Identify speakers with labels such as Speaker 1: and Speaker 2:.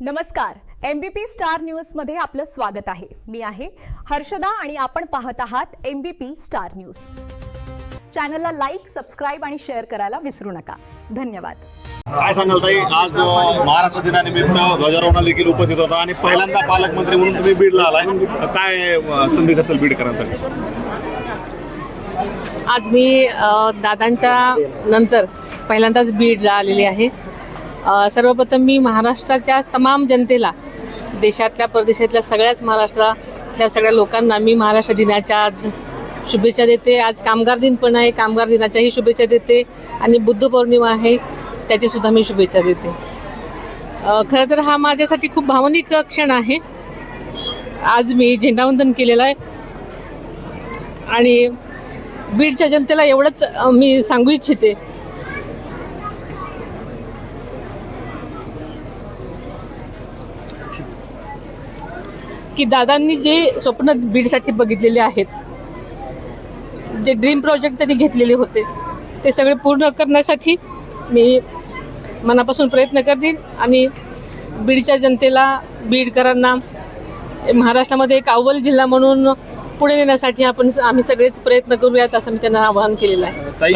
Speaker 1: नमस्कार, MBP star news मध्ये आपलं स्वागत आहे। मी आहे हर्षदा आणि आपण पाहत आहात MBP स्टार न्यूज। चॅनलला लाईक, सबस्क्राइब आणि शेअर करायला विसरू नका। धन्यवाद।
Speaker 2: काय सांगाल ताई, आज महाराष्ट्र दिनानिमित्त ध्वजारोहणाला देखील उपस्थित होता आणि पहिल्यांदा पालकमंत्री म्हणून तुम्ही बीडला आलाय, काय संदेश असेल बीडकरांसाठी?
Speaker 3: आज मी दादांच्या नंतर पहिल्यांदाच बीडला आलेली आहे। सर्वप्रथम मी महाराष्ट्राच्या तमाम जनतेला, देशातल्या परदेशातल्या सगळ्याच महाराष्ट्रातल्या सगळ्या लोकांना मी महाराष्ट्र दिनाच्या आज शुभेच्छा देते। आज कामगार दिन पण आहे, कामगार दिनाच्याही शुभेच्छा देते आणि बुद्ध पौर्णिमा आहे त्याची सुद्धा मी शुभेच्छा देते। खरं तर हा माझ्यासाठी खूप भावनिक क्षण आहे। आज मी झेंडावंदन केलेलं आहे आणि बीडच्या जनतेला एवढंच मी सांगू इच्छिते की दादांनी जे स्वप्न बीडसाठी बघितलेले आहेत, जे ड्रीम प्रोजेक्ट त्यांनी घेतलेले होते, ते सगळे पूर्ण करण्यासाठी मी मनापासून प्रयत्न करतील आणि बीडच्या जनतेला, बीडकरांना महाराष्ट्रामध्ये एक अव्वल जिल्हा म्हणून पुढे नेण्यासाठी आम्ही सगळेच प्रयत्न करूयात असं मी त्यांना आवाहन केलेलं आहे।
Speaker 2: ताई,